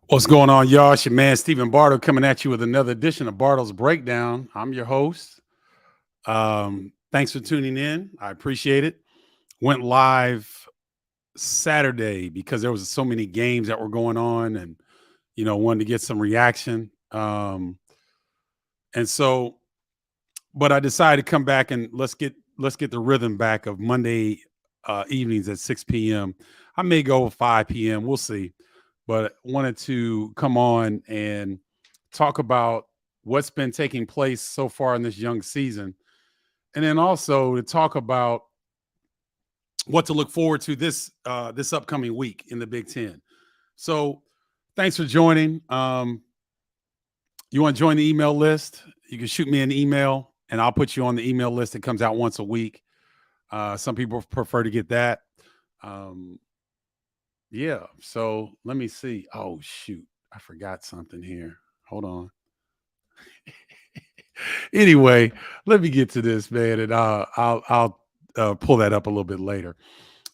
What's going on, y'all? It's your man, Stephen Bardo, coming at you with another edition of Bardo's Breakdown. I'm your host. Thanks for tuning in. I appreciate it. Went live Saturday because there was so many games that were going on and, wanted to get some reaction. And so, but I decided to come back and let's get the rhythm back of Monday evenings at 6 p.m. I may go 5 p.m. We'll see, but wanted to come on and talk about what's been taking place so far in this young season, and then also to talk about what to look forward to this upcoming week in the Big Ten. So, thanks for joining. You want to join the email list? You can shoot me an email, and I'll put you on the email list. It comes out once a week. Some people prefer to get that. Um, yeah. So let me see. Oh shoot, I forgot something here. Hold on. Anyway, let me get to this, man, and I'll pull that up a little bit later.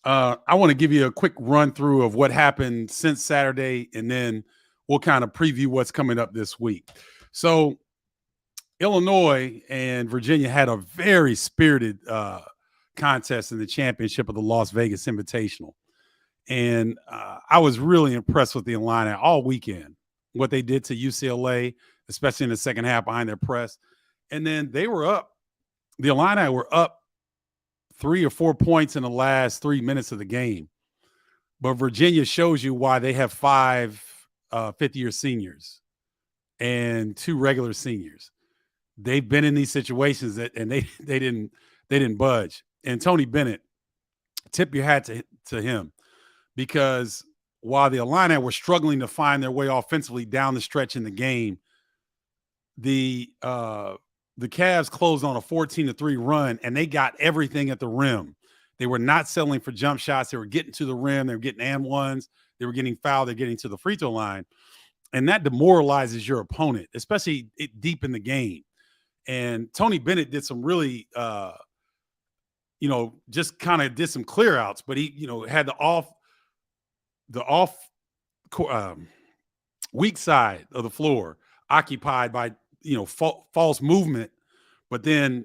I want to give you a quick run through of what happened since Saturday, and then we'll kind of preview what's coming up this week. So, Illinois and Virginia had a very spirited contest in the championship of the Las Vegas Invitational. And I was really impressed with the Illini all weekend, what they did to UCLA, especially in the second half behind their press. And then they were up. The Illini were up 3 or 4 points in the last 3 minutes of the game. But Virginia shows you why they have five fifth-year seniors and two regular seniors. They've been in these situations and they didn't budge. And Tony Bennett, tip your hat to him, because while the Illini were struggling to find their way offensively down the stretch in the game, the Cavs closed on a 14-3 run, and they got everything at the rim. They were not settling for jump shots. They were getting to the rim. They were getting and ones. They were getting fouled. They're getting to the free throw line. And that demoralizes your opponent, especially deep in the game. And Tony Bennett did some really, just kind of did some clear outs, but he, had the off weak side of the floor occupied by, false movement, but then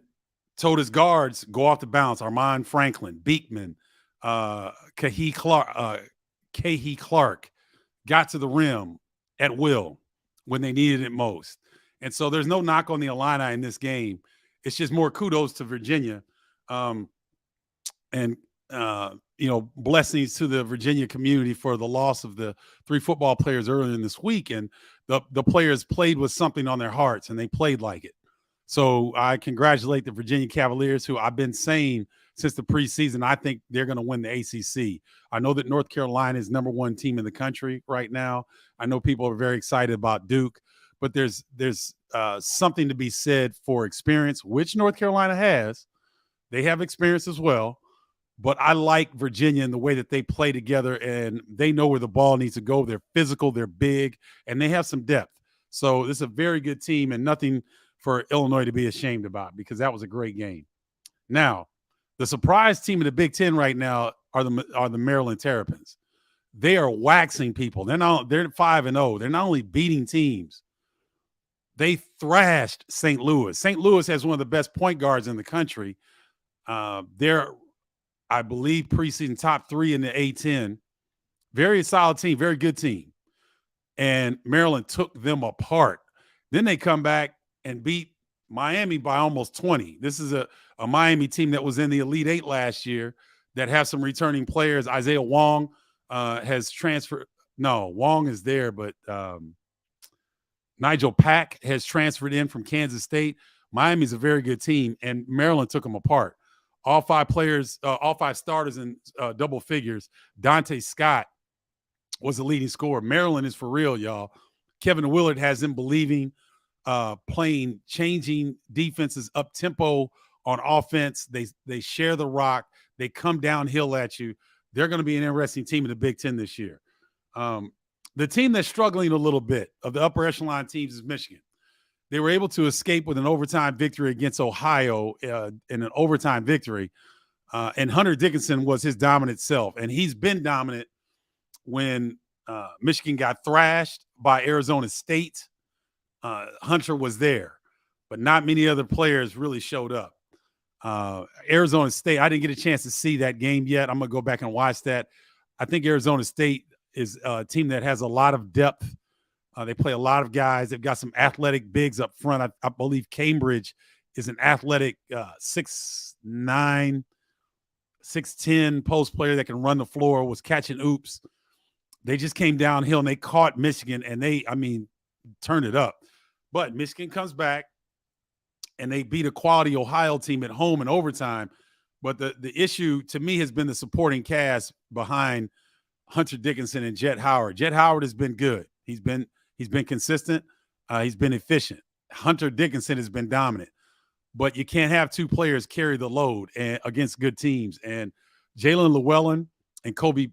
told his guards, go off the bounce. Armand Franklin, Beekman, Kahee Clark got to the rim at will when they needed it most. And so there's no knock on the Illini in this game. It's just more kudos to Virginia. And blessings to the Virginia community for the loss of the 3 football players earlier in this week. And the players played with something on their hearts, and they played like it. So I congratulate the Virginia Cavaliers, who I've been saying since the preseason, I think they're going to win the ACC. I know that North Carolina is #1 team in the country right now. I know people are very excited about Duke, but there's something to be said for experience, which North Carolina has. They have experience as well. But I like Virginia in the way that they play together, and they know where the ball needs to go. They're physical, they're big, and they have some depth. So this is a very good team, and nothing for Illinois to be ashamed about, because that was a great game. Now, the surprise team in the Big Ten right now are the Maryland Terrapins. They are waxing people. They're 5-0. They're not only beating teams, they thrashed St. Louis. St. Louis has one of the best point guards in the country. They're, I believe, preseason top 3 in the A10. Very solid team, very good team. And Maryland took them apart. Then they come back and beat Miami by almost 20. This is a Miami team that was in the Elite 8 last year that have some returning players. Isaiah Wong has transferred. No, Wong is there, but Nigel Pack has transferred in from Kansas State. Miami's a very good team, and Maryland took them apart. All 5 players, all 5 starters in double figures. Dante Scott was the leading scorer. Maryland is for real, y'all. Kevin Willard has them believing, playing, changing defenses up tempo on offense. They share the rock. They come downhill at you. They're going to be an interesting team in the Big Ten this year. The team that's struggling a little bit of the upper echelon teams is Michigan. They were able to escape with an overtime victory against Ohio in an overtime victory. And Hunter Dickinson was his dominant self. And he's been dominant when Michigan got thrashed by Arizona State. Hunter was there, but not many other players really showed up. Arizona State, I didn't get a chance to see that game yet. I'm going to go back and watch that. I think Arizona State is a team that has a lot of depth. They play a lot of guys. They've got some athletic bigs up front. I believe Cambridge is an athletic 6'9", 6'10" post player that can run the floor, was catching oops. They just came downhill and they caught Michigan, and turned it up. But Michigan comes back and they beat a quality Ohio team at home in overtime. But the issue to me has been the supporting cast behind Hunter Dickinson and Jet Howard. Jet Howard has been good. He's been consistent. He's been efficient. Hunter Dickinson has been dominant. But you can't have two players carry the load against good teams. And Jalen Llewellyn and Kobe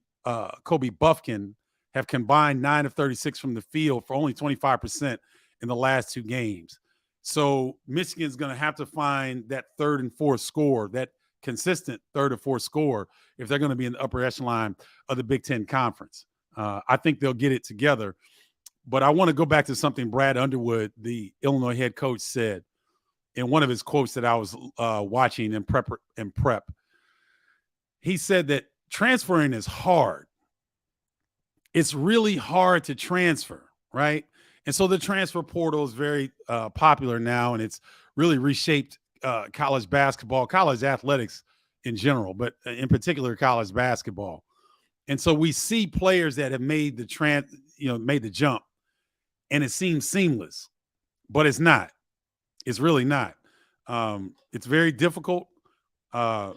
Buffkin have combined 9 of 36 from the field for only 25% in the last two games. So Michigan's going to have to find that third and fourth score, that consistent third or fourth score, if they're going to be in the upper echelon of the Big Ten Conference. I think they'll get it together. But I want to go back to something Brad Underwood, the Illinois head coach, said in one of his quotes that I was watching in prep. He said that transferring is hard. It's really hard to transfer, right? And so the transfer portal is very popular now, and it's really reshaped college basketball, college athletics in general, but in particular college basketball. And so we see players that have made the jump, and it seems seamless, but it's not. It's really not. It's very difficult. And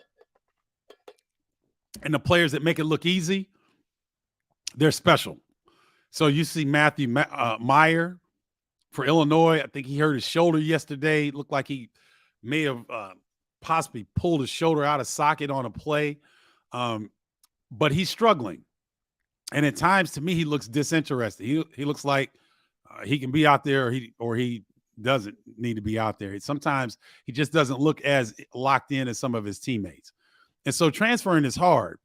the players that make it look easy, they're special. So you see Matthew Meyer for Illinois. I think he hurt his shoulder yesterday. It looked like he may have possibly pulled his shoulder out of socket on a play. But he's struggling. And at times, to me, he looks disinterested. He looks like he can be out there or he doesn't need to be out there. Sometimes he just doesn't look as locked in as some of his teammates. And so transferring is hard.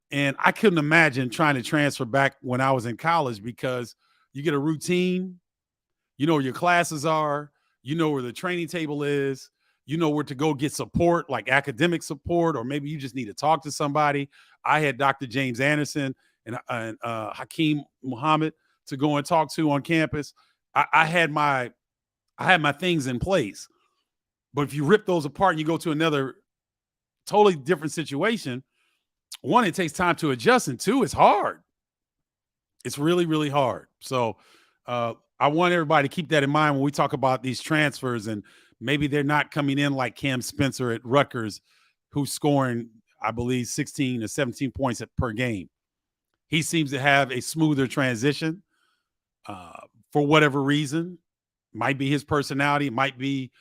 And I couldn't imagine trying to transfer back when I was in college, because you get a routine, you know where your classes are, you know where the training table is, you know where to go get support, like academic support, or maybe you just need to talk to somebody. I had Dr. James Anderson and Hakeem Muhammad to go and talk to on campus. I had my things in place. But if you rip those apart and you go to another totally different situation, one, it takes time to adjust, and two, it's hard. It's really, really hard. So I want everybody to keep that in mind when we talk about these transfers, and maybe they're not coming in like Cam Spencer at Rutgers, who's scoring, I believe, 16 or 17 points per game. He seems to have a smoother transition for whatever reason. Might be his personality. It might be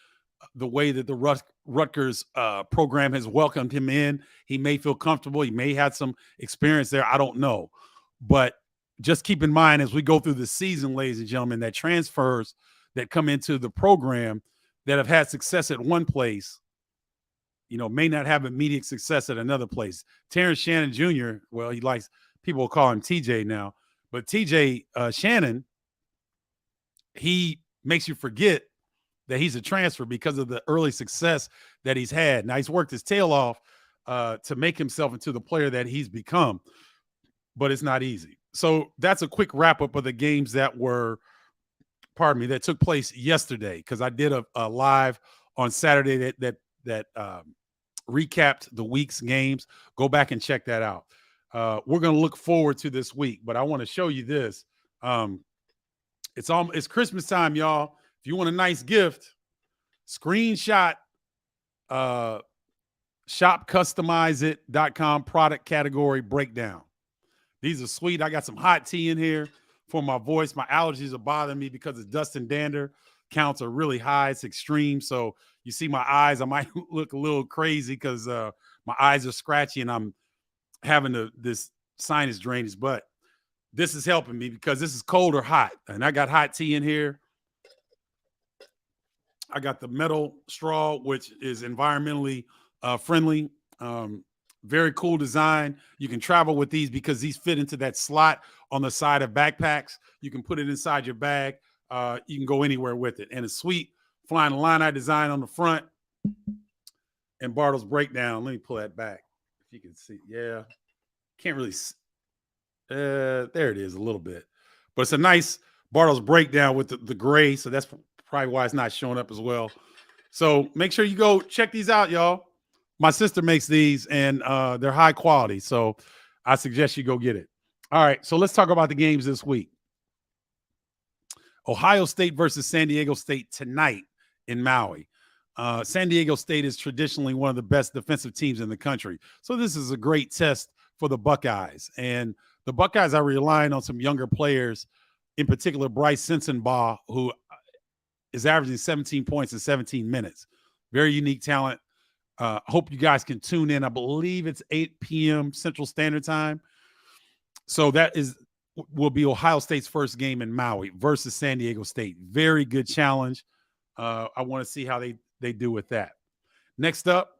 the way that the Rutgers program has welcomed him in. He may feel comfortable. He may have some experience there. I don't know. But just keep in mind as we go through the season, ladies and gentlemen, that transfers that come into the program that have had success at one place, may not have immediate success at another place. Terrence Shannon Jr., well, people will call him TJ now, but TJ Shannon, he makes you forget that he's a transfer because of the early success that he's had. Now, he's worked his tail off to make himself into the player that he's become, but it's not easy. So that's a quick wrap-up of the games that took place yesterday, because I did a live on Saturday that recapped the week's games. Go back and check that out. We're going to look forward to this week, but I want to show you this. It's Christmas time, y'all. If you want a nice gift, screenshot shopcustomizeit.com product category breakdown. These are sweet. I got some hot tea in here for my voice. My allergies are bothering me because the dust and dander counts are really high. It's extreme. So you see my eyes, I might look a little crazy because my eyes are scratchy and I'm having this sinus drainage. But this is helping me because this is cold or hot. And I got hot tea in here. I got the metal straw, which is environmentally friendly. Very cool design. You can travel with these because these fit into that slot on the side of backpacks. You can put it inside your bag. You can go anywhere with it. And a sweet flying Illini design on the front. And Bardo's breakdown. Let me pull that back. If you can see. Yeah. Can't really see. There it is a little bit. But it's a nice Bardo's breakdown with the gray. So that's probably why it's not showing up as well. So make sure you go check these out, y'all. My sister makes these, and they're high quality. So I suggest you go get it. All right. So let's talk about the games this week. Ohio State versus San Diego State tonight in Maui. San Diego State is traditionally one of the best defensive teams in the country. So this is a great test for the Buckeyes. And the Buckeyes are relying on some younger players, in particular Bryce Sensenbaugh, who is averaging 17 points in 17 minutes. Very unique talent. Hope you guys can tune in. I believe it's 8 p.m. Central Standard Time. So that will be Ohio State's first game in Maui versus San Diego State. Very good challenge. I want to see how they do with that. Next up,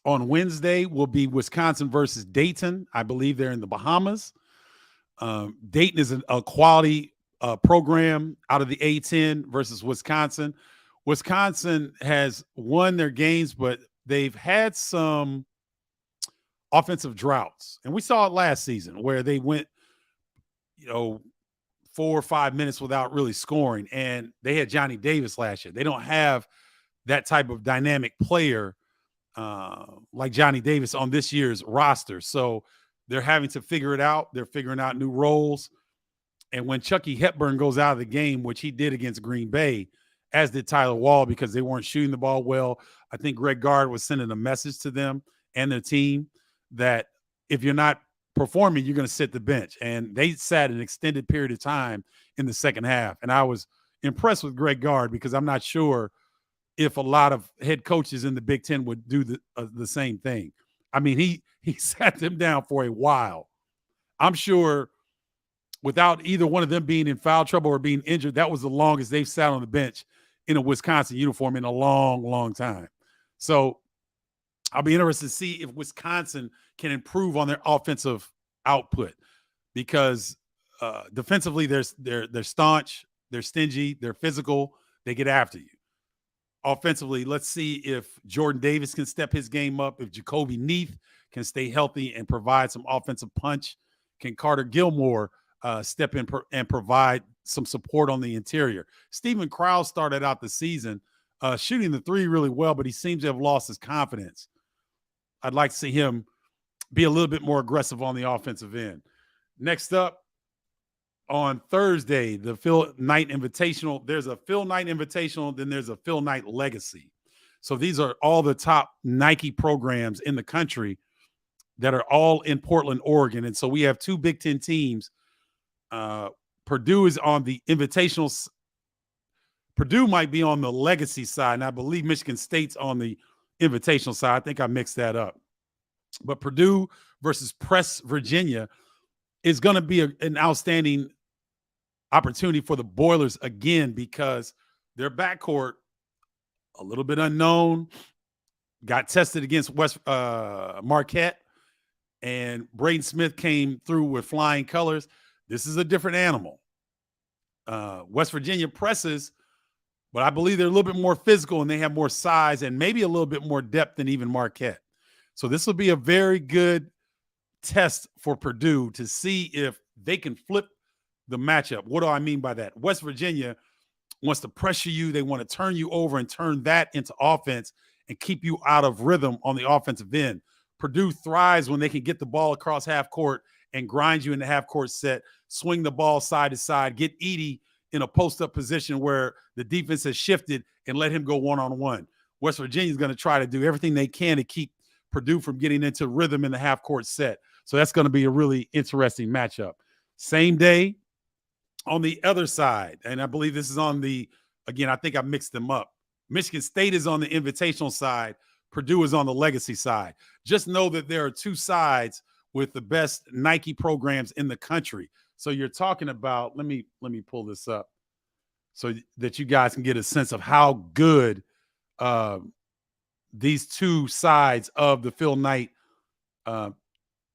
on Wednesday will be Wisconsin versus Dayton. I believe they're in the Bahamas. Dayton is a quality program out of the A-10 versus Wisconsin. Wisconsin has won their games, but they've had some offensive droughts. And we saw it last season where they went, 4 or 5 minutes without really scoring. And they had Johnny Davis last year. They don't have that type of dynamic player like Johnny Davis on this year's roster. So they're having to figure it out. They're figuring out new roles. And when Chucky Hepburn goes out of the game, which he did against Green Bay, as did Tyler Wall, because they weren't shooting the ball well, I think Greg Gard was sending a message to them and their team that if you're not performing, you're going to sit the bench. And they sat an extended period of time in the second half. And I was impressed with Greg Gard because I'm not sure if a lot of head coaches in the Big Ten would do the same thing. I mean, he sat them down for a while. I'm sure without either one of them being in foul trouble or being injured, that was the longest they've sat on the bench in a Wisconsin uniform in a long, long time. So I'll be interested to see if Wisconsin can improve on their offensive output because defensively they're staunch, they're stingy, they're physical, they get after you. Offensively, let's see if Jordan Davis can step his game up, if Jacoby Neath can stay healthy and provide some offensive punch. Can Carter Gilmore step in and provide some support on the interior? Stephen Krause started out the season shooting the three really well, but he seems to have lost his confidence. I'd like to see him be a little bit more aggressive on the offensive end. Next up, on Thursday, the Phil Knight Invitational. There's a Phil Knight Invitational, then there's a Phil Knight Legacy. So these are all the top Nike programs in the country that are all in Portland, Oregon. And so we have two Big Ten teams. Purdue is on the Invitational. Purdue might be on the Legacy side, and I believe Michigan State's on the Invitational side. I think I mixed that up. But Purdue versus Press Virginia is going to be an outstanding opportunity for the Boilers again because their backcourt, a little bit unknown, got tested against Marquette, and Braden Smith came through with flying colors. This is a different animal. West Virginia presses, but I believe they're a little bit more physical and they have more size and maybe a little bit more depth than even Marquette. So this will be a very good test for Purdue to see if they can flip the matchup. What do I mean by that? West Virginia wants to pressure you. They want to turn you over and turn that into offense and keep you out of rhythm on the offensive end. Purdue thrives when they can get the ball across half court and grind you in the half court set, swing the ball side to side, get Edey in a post-up position where the defense has shifted and let him go one-on-one. West Virginia is going to try to do everything they can to keep Purdue from getting into rhythm in the half court set. So that's going to be a really interesting matchup. Same day on the other side, and I believe this is on the, again, I think I mixed them up. Michigan State is on the invitational side. Purdue is on the legacy side. Just know that there are two sides with the best Nike programs in the country. So you're talking about, let me pull this up so that you guys can get a sense of how good these two sides of the Phil Knight.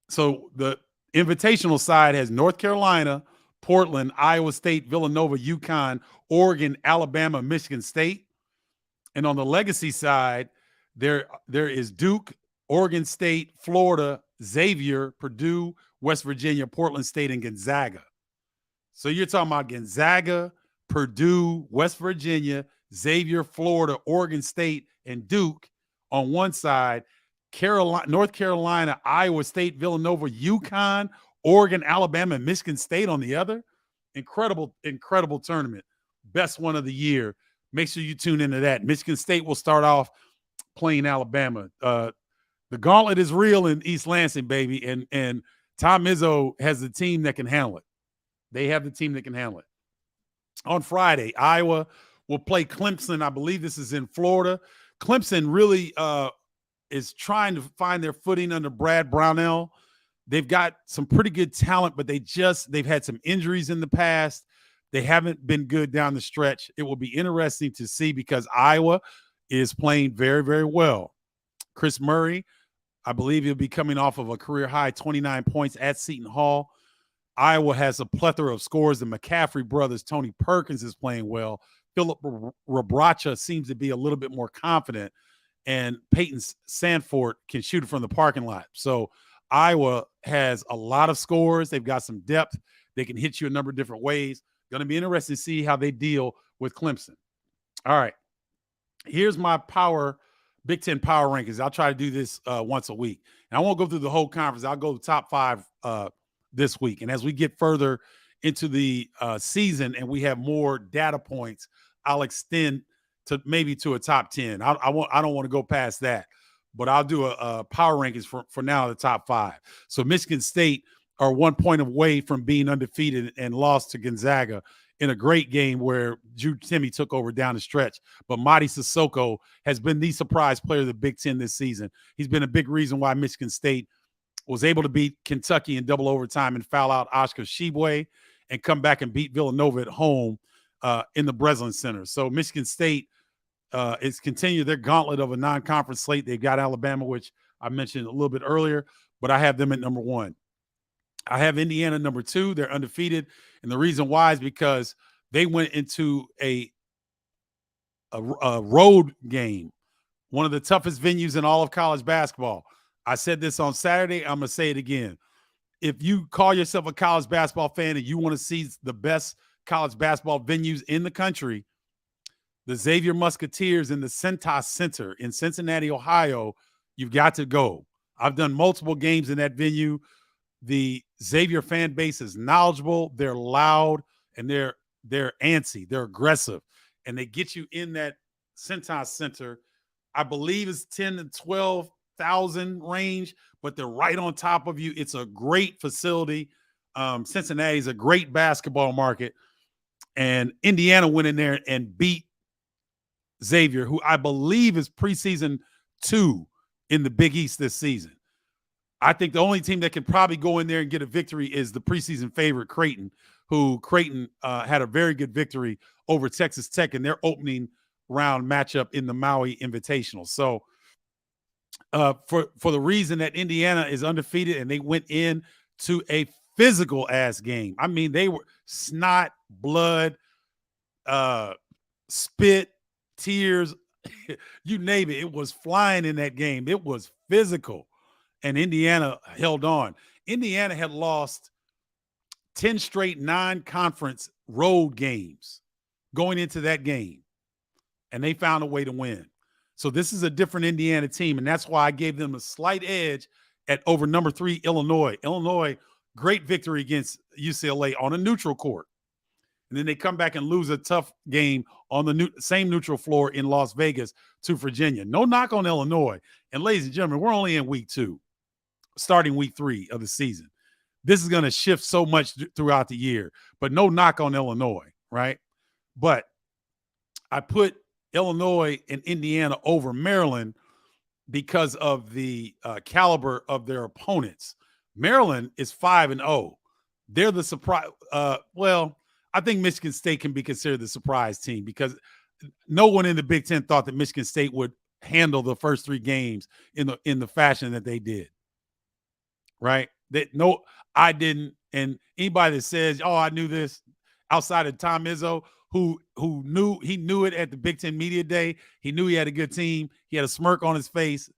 So the Invitational side has North Carolina, Portland, Iowa State, Villanova, UConn, Oregon, Alabama, Michigan State. And on the legacy side, there is Duke, Oregon State, Florida, Xavier, Purdue, West Virginia, Portland State, and Gonzaga. So you're talking about Gonzaga, Purdue, West Virginia, Xavier, Florida, Oregon State, and Duke on one side, Carolina, North Carolina, Iowa State, Villanova, UConn, Oregon, Alabama, and Michigan State on the other. Incredible, incredible tournament. Best one of the year. Make sure you tune into that. Michigan State will start off playing Alabama. The gauntlet is real in East Lansing, baby, and Tom Izzo has the team that can handle it. They have the team that can handle it. On Friday, Iowa will play Clemson. I believe this is in Florida. Clemson really is trying to find their footing under Brad Brownell. They've got some pretty good talent, but they've had some injuries in the past. They haven't been good down the stretch. It will be interesting to see because Iowa is playing very, very well. Chris Murray, I believe he'll be coming off of a career-high 29 points at Seton Hall. Iowa has a plethora of scores. The McCaffrey brothers, Tony Perkins is playing well. Philip Rabracha seems to be a little bit more confident. And Peyton Sanford can shoot it from the parking lot. So Iowa has a lot of scores. They've got some depth. They can hit you a number of different ways. Going to be interesting to see how they deal with Clemson. All right. Here's my Big Ten power rankings. I'll try to do this once a week. And I won't go through the whole conference. I'll go to the top 5 this week. And as we get further into the season and we have more data points, I'll extend to maybe to a top 10. I don't want to go past that, but I'll do a power rankings for now, the top 5. So Michigan State are 1 point away from being undefeated and lost to Gonzaga in a great game where Drew Timme took over down the stretch. But Mady Sissoko has been the surprise player of the Big Ten this season. He's been a big reason why Michigan State was able to beat Kentucky in double overtime and foul out Oscar Tshiebwe and come back and beat Villanova at home in the Breslin Center. So Michigan State is continued their gauntlet of a non-conference slate. They've got Alabama, which I mentioned a little bit earlier, but I have them at number 1. I have Indiana number 2. They're undefeated. And the reason why is because they went into a road game, one of the toughest venues in all of college basketball. I said this on Saturday. I'm going to say it again. If you call yourself a college basketball fan and you want to see the best college basketball venues in the country, the Xavier Musketeers in the Centos Center in Cincinnati, Ohio, you've got to go. I've done multiple games in that venue. The Xavier fan base is knowledgeable, they're loud, and they're antsy, they're aggressive, and they get you in that Centos Center. I believe it's 10 to 12,000 range, but they're right on top of you. It's a great facility. Cincinnati is a great basketball market, and Indiana went in there and beat Xavier, who I believe is preseason 2 in the Big East this season. I think the only team that can probably go in there and get a victory is the preseason favorite Creighton, who had a very good victory over Texas Tech in their opening round matchup in the Maui Invitational. So for the reason that Indiana is undefeated and they went in to a physical ass game. I mean, they were snot, blood, spit, tears, you name it. It was flying in that game. It was physical. And Indiana held on. Indiana had lost 10 straight non-conference road games going into that game, and they found a way to win. So this is a different Indiana team, and that's why I gave them a slight edge over number 3, Illinois. Illinois, great victory against UCLA on a neutral court. And then they come back and lose a tough game on the same neutral floor in Las Vegas to Virginia. No knock on Illinois. And ladies and gentlemen, we're only in week 2. Starting week 3 of the season. This is going to shift so much throughout the year, but no knock on Illinois, right? But I put Illinois and Indiana over Maryland because of the caliber of their opponents. Maryland is 5-0. They're the surprise. I think Michigan State can be considered the surprise team because no one in the Big Ten thought that Michigan State would handle the first 3 games in the fashion that they did. Right? That no, I didn't. And anybody that says, "Oh, I knew this," outside of Tom Izzo, who knew it at the Big Ten Media Day. He knew he had a good team. He had a smirk on his face.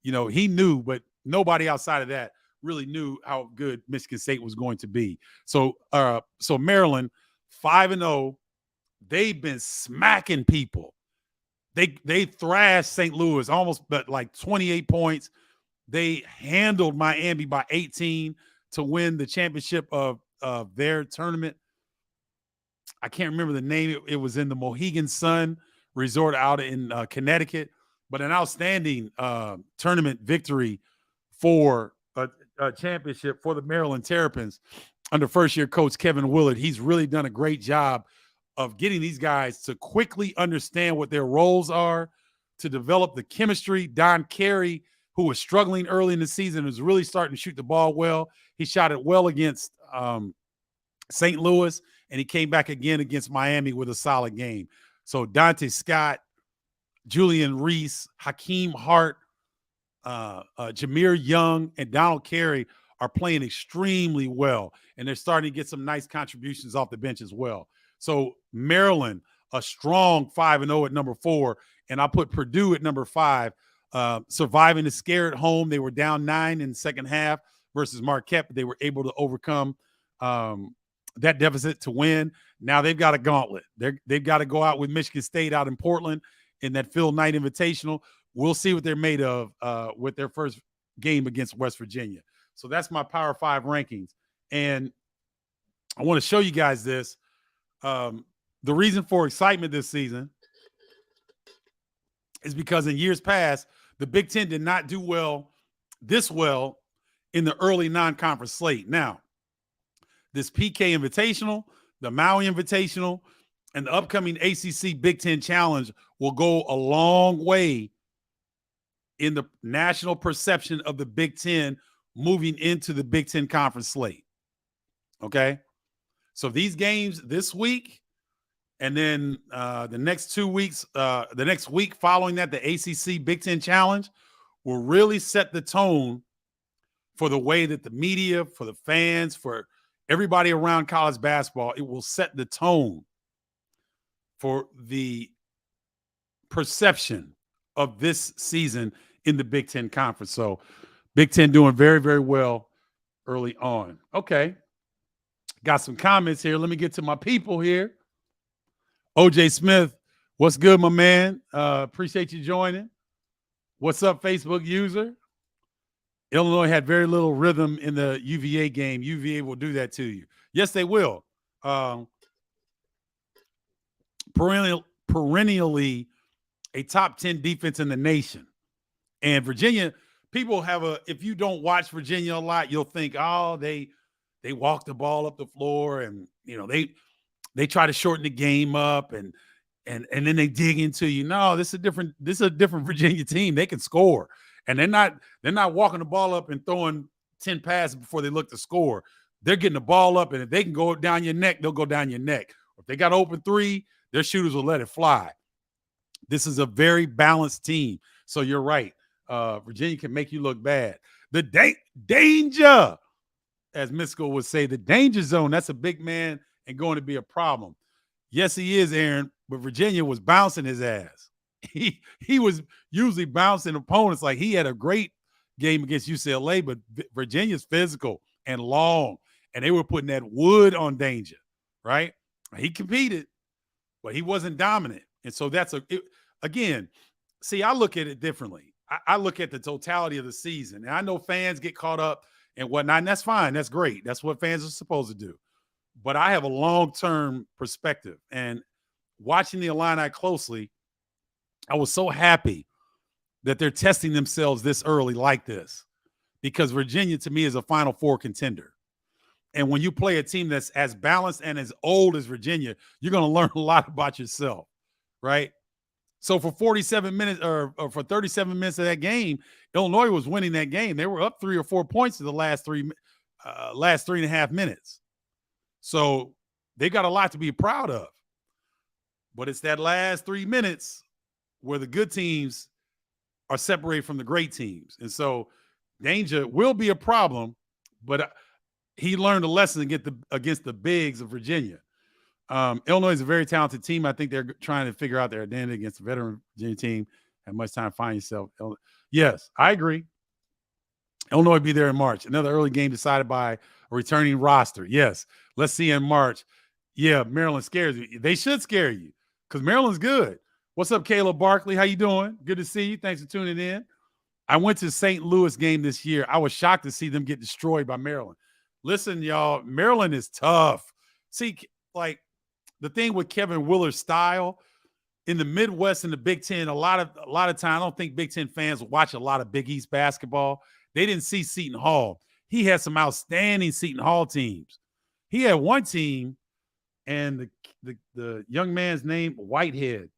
He knew, but nobody outside of that really knew how good Michigan State was going to be. So Maryland, 5-0, they've been smacking people. They thrashed St. Louis almost, but like 28 points. They handled Miami by 18 to win the championship of their tournament. I can't remember the name. It was in the Mohegan Sun Resort out in Connecticut, but an outstanding tournament victory for a championship for the Maryland Terrapins under first-year coach Kevin Willard. He's really done a great job of getting these guys to quickly understand what their roles are, to develop the chemistry. Don Carey, who was struggling early in the season, was really starting to shoot the ball well. He shot it well against St. Louis, and he came back again against Miami with a solid game. So Dante Scott, Julian Reese, Hakeem Hart, Jameer Young, and Donald Carey are playing extremely well, and they're starting to get some nice contributions off the bench as well. So Maryland, a strong 5-0 at number 4, and I put Purdue at number 5, surviving the scare at home. They were down 9 in the second half versus Marquette, but they were able to overcome that deficit to win. Now they've got a gauntlet. They've got to go out with Michigan State out in Portland in that Phil Knight Invitational. We'll see what they're made of with their first game against West Virginia. So that's my Power 5 rankings. And I want to show you guys this. The reason for excitement this season is because in years past, the Big Ten did not do this well in the early non-conference slate. Now, this PK Invitational, the Maui Invitational, and the upcoming ACC Big Ten Challenge will go a long way in the national perception of the Big Ten moving into the Big Ten conference slate. Okay? So these games this week, and then the next 2 weeks, the next week following that, the ACC Big Ten Challenge will really set the tone for the way that the media, for the fans, for everybody around college basketball, it will set the tone for the perception of this season in the Big Ten Conference. So Big Ten doing very, very well early on. Okay. Got some comments here. Let me get to my people here. OJ Smith, what's good, my man? Appreciate you joining. What's up, Facebook user? Illinois had very little rhythm in the UVA game. UVA will do that to you. Yes, they will. Perennially a top 10 defense in the nation. And Virginia, people if you don't watch Virginia a lot, you'll think, oh, they walk the ball up the floor and, they try to shorten the game up and then they dig into you. No, this is a different Virginia team. They can score. And they're not walking the ball up and throwing 10 passes before they look to score. They're getting the ball up, and if they can go down your neck, they'll go down your neck. If they got open three, their shooters will let it fly. This is a very balanced team. So you're right. Virginia can make you look bad. The danger, as Misko would say, the danger zone, that's a big man and going to be a problem. Yes, he is, Aaron, but Virginia was bouncing his ass. He was usually bouncing opponents. Like, he had a great game against UCLA, but Virginia's physical and long, and they were putting that wood on danger, right? He competed, but he wasn't dominant. And so again, see, I look at it differently. I look at the totality of the season, and I know fans get caught up and whatnot, and that's fine. That's great. That's what fans are supposed to do. But I have a long-term perspective, and watching the Illini closely, I was so happy that they're testing themselves this early like this, because Virginia, to me, is a Final Four contender. And when you play a team that's as balanced and as old as Virginia, you're going to learn a lot about yourself, right? So for 47 minutes or for 37 minutes of that game, Illinois was winning that game. They were up 3 or 4 points in the last 3.5 minutes. So they got a lot to be proud of. But it's that last 3 minutes where the good teams are separated from the great teams. And so danger will be a problem, but he learned a lesson against the bigs of Virginia. Illinois is a very talented team. I think they're trying to figure out their identity against the veteran Virginia team. Have much time to find yourself. Yes, I agree. Illinois will be there in March. Another early game decided by a returning roster. Yes, let's see in March. Yeah, Maryland scares you. They should scare you because Maryland's good. What's up, Caleb Barkley? How you doing? Good to see you. Thanks for tuning in. I went to St. Louis game this year. I was shocked to see them get destroyed by Maryland. Listen, y'all, Maryland is tough. See, like the thing with Kevin Willard's style in the Midwest and the Big Ten, a lot of time, I don't think Big Ten fans watch a lot of Big East basketball. They didn't see Seton Hall. He had some outstanding Seton Hall teams. He had one team, and the young man's name, Whitehead.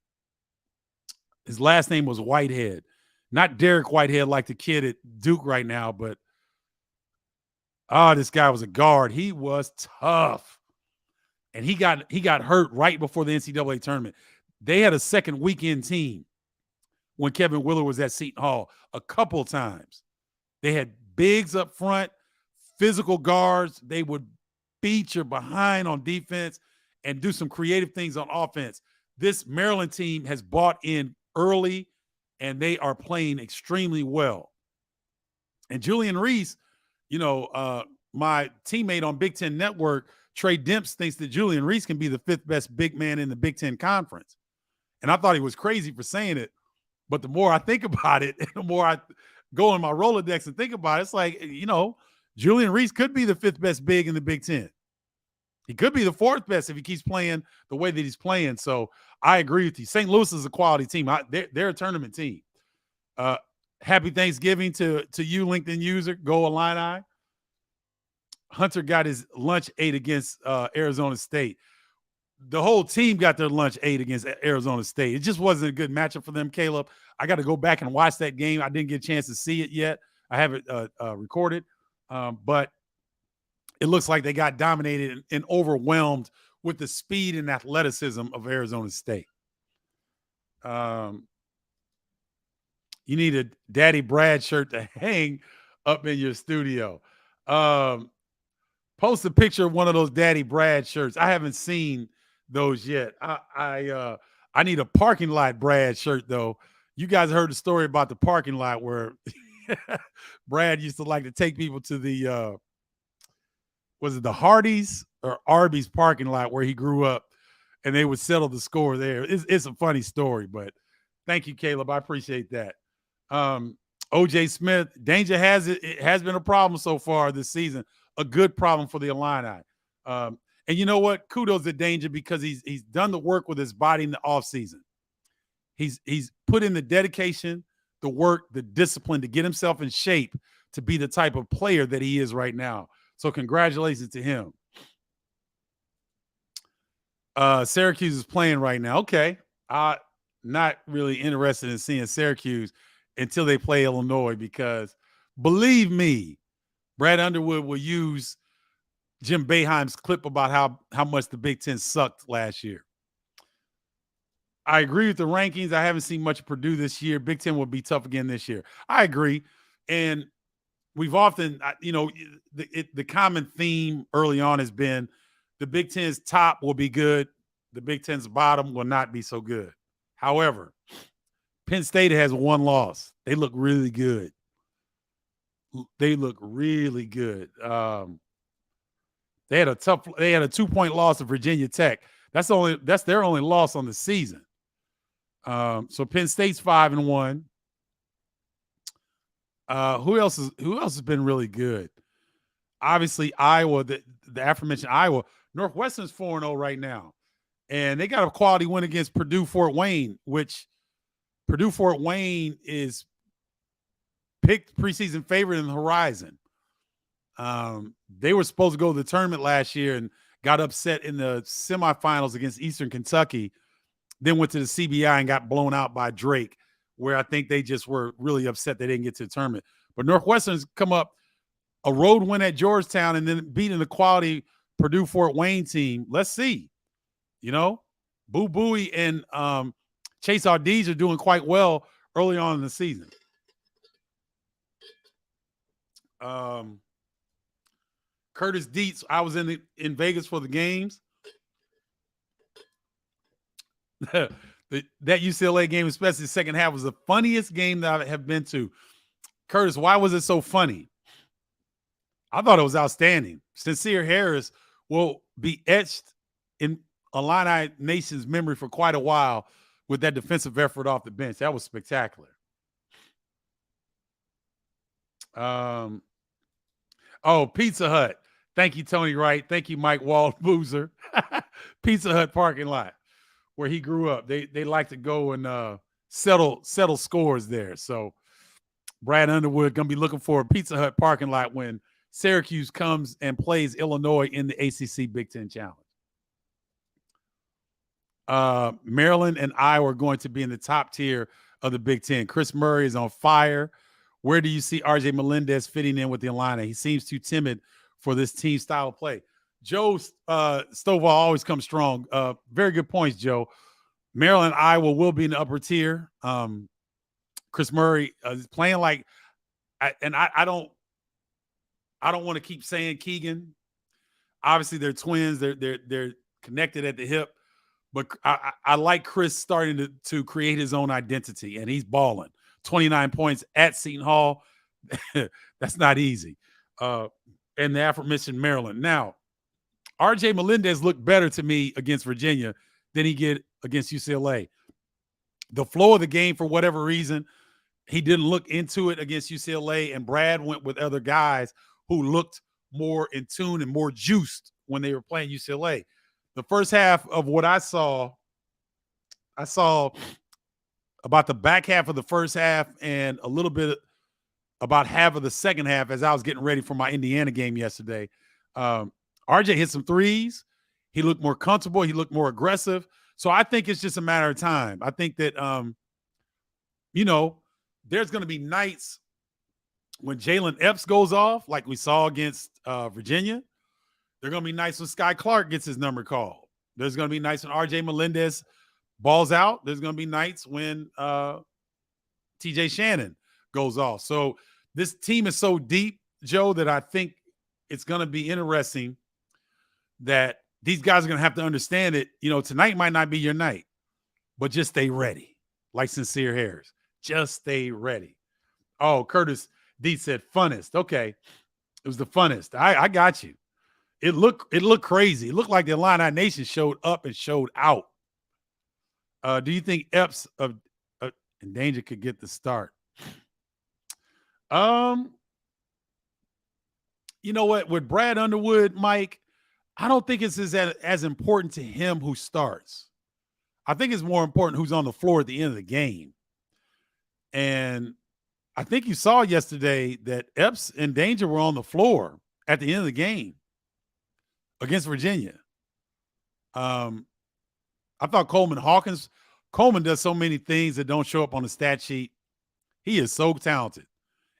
His last name was Whitehead. Not Derek Whitehead like the kid at Duke right now, but this guy was a guard. He was tough. And he got hurt right before the NCAA tournament. They had a second weekend team when Kevin Willard was at Seton Hall a couple times. They had bigs up front, physical guards. They would beat your behind on defense and do some creative things on offense. This Maryland team has bought in early, and they are playing extremely well. And Julian Reese, my teammate on Big Ten Network, Trey Demps, thinks that Julian Reese can be the fifth best big man in the Big Ten Conference. And I thought he was crazy for saying it. But the more I think about it, the more I go in my Rolodex and think about it, it's like, Julian Reese could be the fifth best big in the Big Ten. He could be the fourth best if he keeps playing the way that he's playing. So I agree with you. St. Louis is a quality team. They're a tournament team. Happy Thanksgiving to you, LinkedIn user. Go Illini. Hunter got his lunch ate against Arizona State. The whole team got their lunch ate against Arizona State. It just wasn't a good matchup for them, Caleb. I got to go back and watch that game. I didn't get a chance to see it yet. I have it recorded. But it looks like they got dominated and overwhelmed with the speed and athleticism of Arizona State. You need a Daddy Brad shirt to hang up in your studio. Post a picture of one of those Daddy Brad shirts. I haven't seen those yet. I need a parking lot Brad shirt, though. You guys heard the story about the parking lot where Brad used to like to take people to the was it the Hardee's or Arby's parking lot where he grew up, and they would settle the score there. It's a funny story, but thank you, Caleb. I appreciate that. OJ Smith, danger has been a problem so far this season. A good problem for the Illini. And you know what? Kudos to Danger because he's done the work with his body in the offseason. He's put in the dedication, the work, the discipline to get himself in shape to be the type of player that he is right now. So congratulations to him. Syracuse is playing right now. Okay. Not really interested in seeing Syracuse until they play Illinois because believe me, Brad Underwood will use Jim Boeheim's clip about how much the Big Ten sucked last year. I agree with the rankings. I haven't seen much of Purdue this year. Big Ten will be tough again this year. I agree. And we've often, the common theme early on has been the Big Ten's top will be good. The Big Ten's bottom will not be so good. However, Penn State has one loss. They look really good. They look really good. They had a 2-point loss to Virginia Tech. That's their only loss on the season. So Penn State's 5-1. Who else has been really good? Obviously Iowa, the aforementioned Iowa. Northwestern's 4-0 right now. And they got a quality win against Purdue Fort Wayne, which Purdue Fort Wayne is picked preseason favorite in the Horizon. They were supposed to go to the tournament last year and got upset in the semifinals against Eastern Kentucky, then went to the CBI and got blown out by Drake, where I think they just were really upset they didn't get to the tournament. But Northwestern's come up a road win at Georgetown and then beating the quality Purdue Fort Wayne team. Let's see. Boo Buie and Chase Ardees are doing quite well early on in the season. Curtis Dietz, I was in Vegas for the games. That UCLA game, especially the second half, was the funniest game that I have been to. Curtis, why was it so funny? I thought it was outstanding. Sincere Harris will be etched in Illini Nation's memory for quite a while with that defensive effort off the bench. That was spectacular. Pizza Hut. Thank you, Tony Wright. Thank you, Mike Waldboozer. Pizza Hut parking lot where he grew up. They like to go and settle scores there. So Brad Underwood going to be looking for a Pizza Hut parking lot when Syracuse comes and plays Illinois in the ACC Big Ten Challenge. Maryland and Iowa are going to be in the top tier of the Big Ten. Chris Murray is on fire. Where do you see RJ Melendez fitting in with the Illini? He seems too timid for this team style of play. Joe Stovall always comes strong. Very good points, Joe. Maryland, Iowa will be in the upper tier. Chris Murray is playing like, I don't want to keep saying Keegan. Obviously, they're twins. They're connected at the hip. But I like Chris starting to create his own identity, and he's balling. 29 points at Seton Hall. That's not easy. And the aforementioned Maryland. Now, RJ Melendez looked better to me against Virginia than he did against UCLA. The flow of the game, for whatever reason, he didn't look into it against UCLA, and Brad went with other guys who looked more in tune and more juiced when they were playing UCLA. The first half of what I saw about the back half of the first half and a little bit about half of the second half as I was getting ready for my Indiana game yesterday. RJ hit some threes. He looked more comfortable. He looked more aggressive. So I think it's just a matter of time. I think that, there's going to be nights when Jalen Epps goes off, like we saw against Virginia. They're going to be nights when Sky Clark gets his number called. There's going to be nights when RJ Melendez balls out. There's going to be nights when TJ Shannon goes off. So this team is so deep, Joe, that I think it's going to be interesting that these guys are going to have to understand it. Tonight might not be your night, but just stay ready. Like Sincere Harris. Just stay ready. Oh, Curtis D said funnest. Okay. It was the funnest. I got you. It looked crazy. It looked like the Illini Nation showed up and showed out. Do you think Epps of Danger could get the start? You know what? With Brad Underwood, Mike, I don't think it's as important to him who starts. I think it's more important who's on the floor at the end of the game. And I think you saw yesterday that Epps and Danger were on the floor at the end of the game against Virginia. I thought Coleman does so many things that don't show up on the stat sheet. He is so talented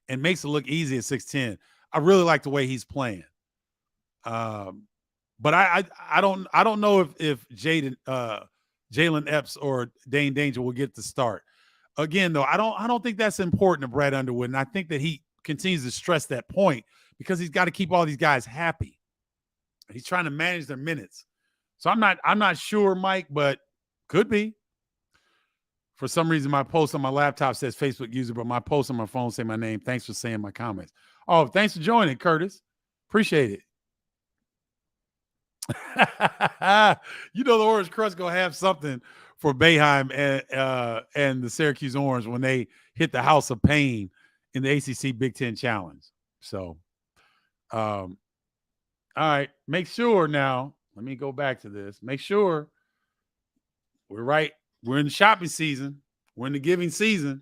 and makes it look easy at 6'10". I really like the way he's playing. But I don't know if Jalen Epps or Dane Danger will get the start. Again, though, I don't think that's important to Brad Underwood, and I think that he continues to stress that point because he's got to keep all these guys happy. He's trying to manage their minutes. So I'm not sure, Mike, but could be. For some reason, my post on my laptop says Facebook user, but my post on my phone say my name. Thanks for saying my comments. Oh, thanks for joining, Curtis. Appreciate it. The Orange Crush gonna have something for Boeheim and the Syracuse Orange when they hit the House of Pain in the ACC Big Ten Challenge. So, all right, make sure now. Let me go back to this. Make sure we're right. We're in the shopping season. We're in the giving season.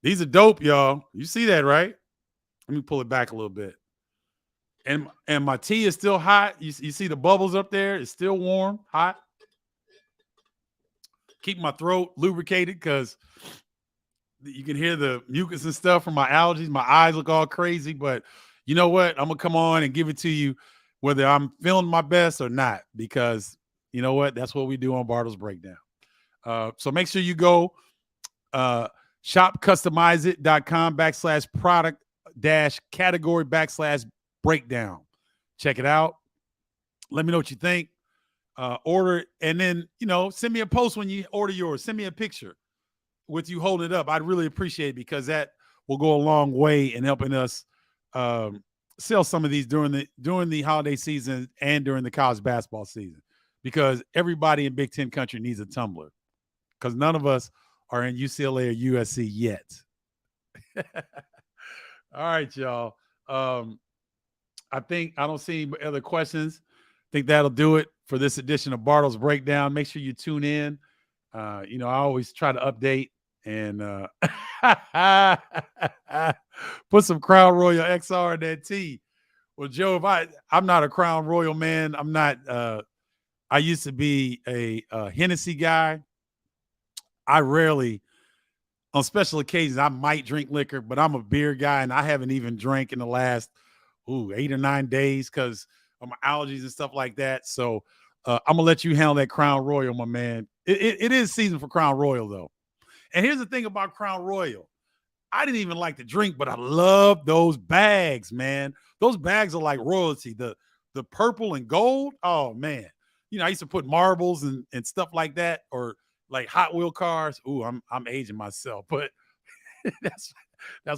These are dope, y'all. You see that, right? Let me pull it back a little bit. And my tea is still hot. You see the bubbles up there? It's still warm, hot. Keep my throat lubricated because you can hear the mucus and stuff from my allergies. My eyes look all crazy, but you know what? I'm going to come on and give it to you whether I'm feeling my best or not, because you know what? That's what we do on Bardo's Breakdown. So make sure you go shopcustomizeit.com/product-category/breakdown. Check it out. Let me know what you think. Order it, and then send me a post when you order yours. Send me a picture with you holding it up. I'd really appreciate it because that will go a long way in helping us um, sell some of these during the holiday season and during the college basketball season. Because everybody in Big Ten country needs a tumbler. Because none of us are in UCLA or USC yet. All right, y'all. I think I don't see any other questions. I think that'll do it for this edition of Bardo's Breakdown. Make sure you tune in. I always try to update and put some Crown Royal XR in that tea. Well, Joe, I'm not a Crown Royal man. I'm not. I used to be a Hennessy guy. I rarely, on special occasions, I might drink liquor, but I'm a beer guy, and I haven't even drank in the last 8 or 9 days because of my allergies and stuff like that. So I'm gonna let you handle that Crown Royal, my man. It is season for Crown Royal though. And here's the thing about Crown Royal. I didn't even like to drink, but I love those bags, man. Those bags are like royalty. The purple and gold. Oh man. I used to put marbles and stuff like that, or like Hot Wheel cars. Ooh, I'm aging myself, but that's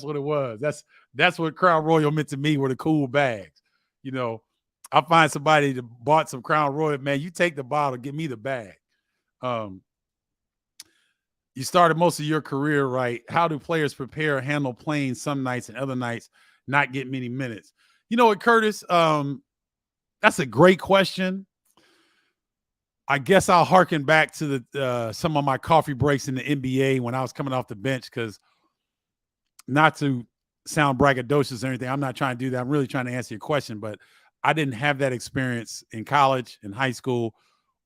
what it was. That's what Crown Royal meant to me, were the cool bags. I find somebody that bought some Crown Royal, man. You take the bottle, give me the bag. You started most of your career right. How do players prepare, handle playing some nights and other nights not get many minutes? You know what, Curtis? That's a great question. I guess I'll harken back to the some of my coffee breaks in the NBA when I was coming off the bench, because not to sound braggadocious or anything, I'm not trying to do that. I'm really trying to answer your question, but I didn't have that experience in college, in high school,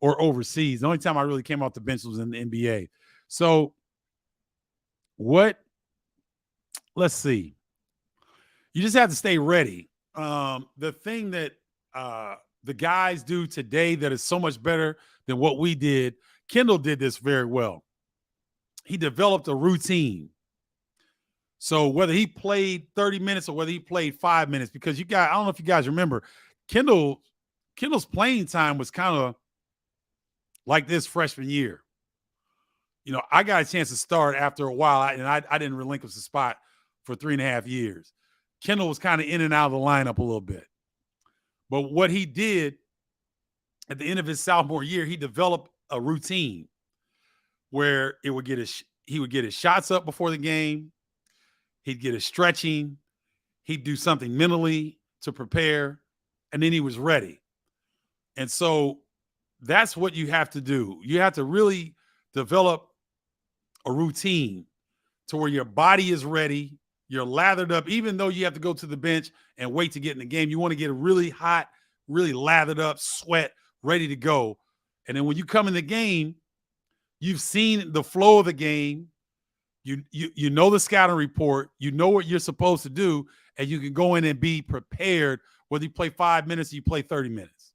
or overseas. The only time I really came off the bench was in the NBA. So let's see. You just have to stay ready. The thing that the guys do today that is so much better than what we did, Kendall did this very well. He developed a routine. So whether he played 30 minutes or whether he played 5 minutes, because I don't know if you guys remember, Kendall's playing time was kind of like this freshman year. I got a chance to start after a while, and I didn't relinquish the spot for 3.5 years. Kendall was kind of in and out of the lineup a little bit. But what he did at the end of his sophomore year, he developed a routine where he would get his shots up before the game. He'd get his stretching. He'd do something mentally to prepare, and then he was ready. And so that's what you have to do. You have to really develop a routine to where your body is ready. You're lathered up, even though you have to go to the bench and wait to get in the game. You want to get really hot, really lathered up, sweat, ready to go. And then when you come in the game, you've seen the flow of the game. You know the scouting report. You know what you're supposed to do, and you can go in and be prepared, whether you play 5 minutes or you play 30 minutes.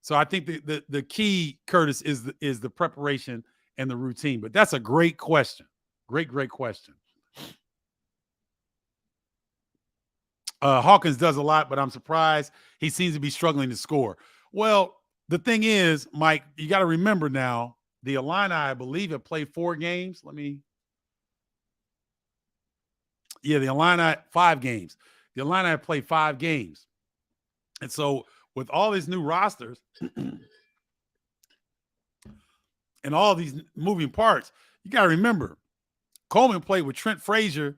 So I think the key, Curtis, is the preparation and the routine. But that's a great question. Great question. Hawkins does a lot, but I'm surprised he seems to be struggling to score. Well, the thing is, Mike, you got to remember now, the Illini, I believe, have played 4 games. The Illini, 5 games. The Illini have played 5 games. And so with all these new rosters and all these moving parts, you got to remember, Coleman played with Trent Frazier,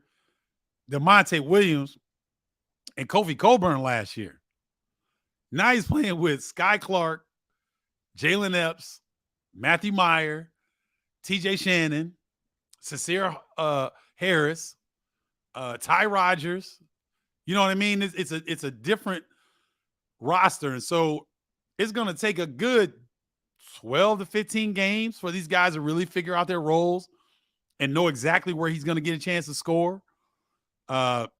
DeMonte Williams, and Kofi Coburn last year. Now he's playing with Sky Clark, Jalen Epps, Matthew Meyer, TJ Shannon, Cesare Harris, Ty Rogers. You know what I mean? It's a different roster. And so it's going to take a good 12 to 15 games for these guys to really figure out their roles and know exactly where he's going to get a chance to score.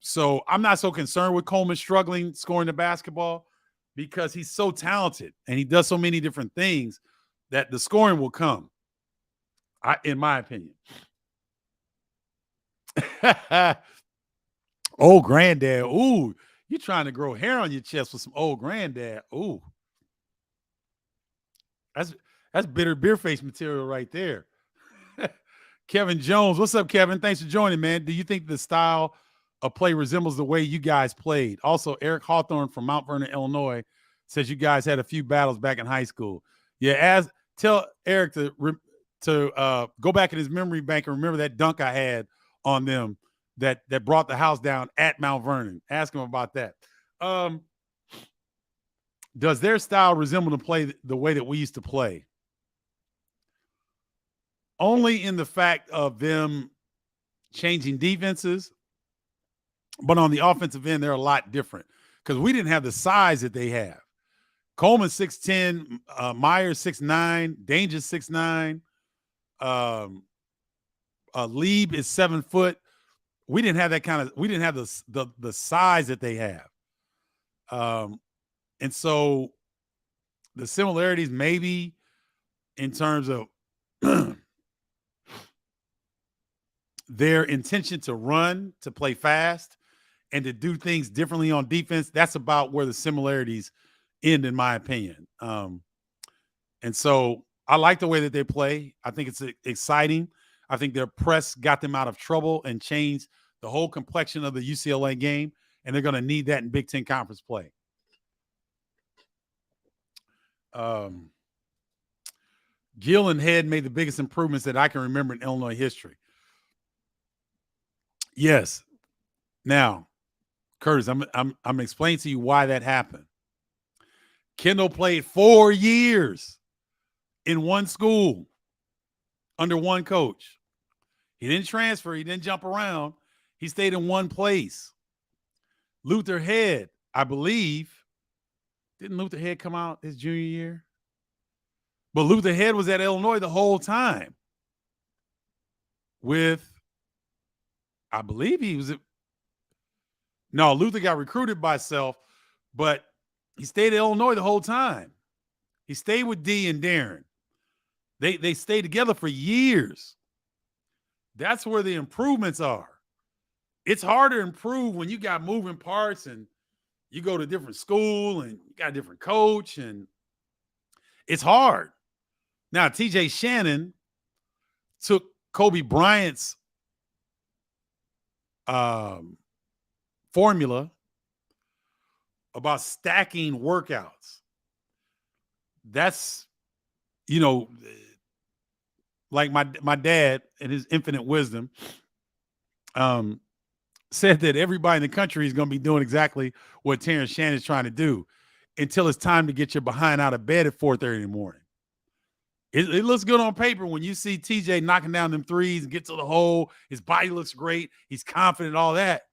So I'm not so concerned with Coleman struggling scoring the basketball, because he's so talented and he does so many different things that the scoring will come, in my opinion. Oh, granddad. Ooh, You trying to grow hair on your chest with some old granddad. Ooh, that's that's bitter beer face material right there. Kevin Jones, what's up, Kevin? Thanks for joining, man. Do you think the style of play resembles the way you guys played? Also, Eric Hawthorne from Mount Vernon, Illinois, says you guys had a few battles back in high school. Yeah, tell Eric to go back in his memory bank and remember that dunk I had on them that brought the house down at Mount Vernon. Ask him about that. Does their style resemble the play the way that we used to play? Only in the fact of them changing defenses, but on the offensive end, they're a lot different because we didn't have the size that they have. Coleman 6'10", Myers 6'9", Danger 6'9", Lieb is 7 foot. We didn't have that kind of. We didn't have the size that they have, and so the similarities maybe in terms of their intention to run, to play fast, and to do things differently on defense. That's about where the similarities end, in my opinion. And so I like the way that they play. I think it's exciting. I think their press got them out of trouble and changed the whole complexion of the UCLA game, and they're going to need that in Big Ten Conference play. Gill and Head made the biggest improvements that I can remember in Illinois history. Yes. Now, Curtis, I'm explaining to you why that happened. Kendall played 4 years in one school under one coach. He didn't transfer. He didn't jump around. He stayed in one place. Luther Head, I believe, didn't Luther Head come out his junior year? But Luther Head was at Illinois the whole time with, I believe he was no, Luther got recruited by Self, but he stayed at Illinois the whole time. He stayed with D and Darren. They stayed together for years. That's where the improvements are. It's hard to improve when you got moving parts and you go to different school and you got a different coach, and it's hard. Now, TJ Shannon took Kobe Bryant's formula about stacking workouts. That's, like my dad in his infinite wisdom said that everybody in the country is going to be doing exactly what Terrence Shannon is trying to do until it's time to get your behind out of bed at 4:30 in the morning. It looks good on paper when you see TJ knocking down them threes and get to the hole. His body looks great. He's confident, all that.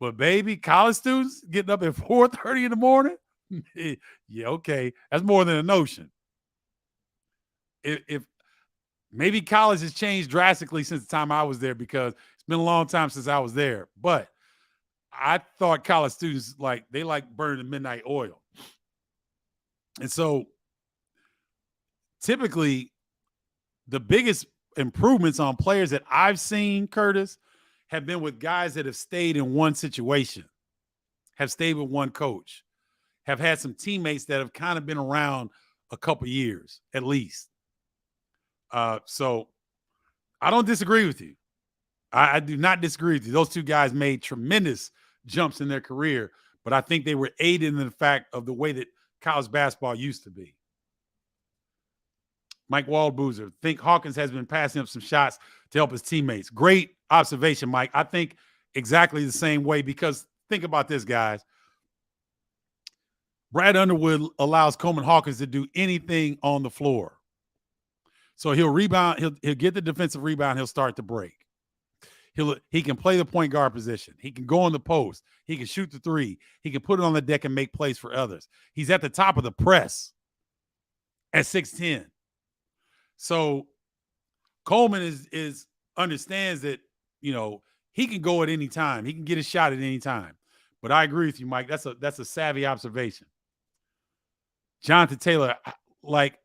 But, baby, college students getting up at 4:30 in the morning? Yeah, okay. That's more than a notion. If maybe college has changed drastically since the time I was there, because it's been a long time since I was there. But I thought college students, they like burning the midnight oil. And so typically the biggest improvements on players that I've seen, Curtis, have been with guys that have stayed in one situation, have stayed with one coach, have had some teammates that have kind of been around a couple years at least. So I don't disagree with you. I do not disagree with you. Those two guys made tremendous jumps in their career, but I think they were aided in the fact of the way that college basketball used to be. Mike Waldboozer, think Hawkins has been passing up some shots to help his teammates. Great observation, Mike. I think exactly the same way, because think about this, guys. Brad Underwood allows Coleman Hawkins to do anything on the floor. So he'll rebound. He'll get the defensive rebound. He'll start to break. He can play the point guard position. He can go on the post. He can shoot the three. He can put it on the deck and make plays for others. He's at the top of the press at 6'10". So Coleman is understands that, he can go at any time. He can get a shot at any time. But I agree with you, Mike. That's a savvy observation. Jonathan Taylor, like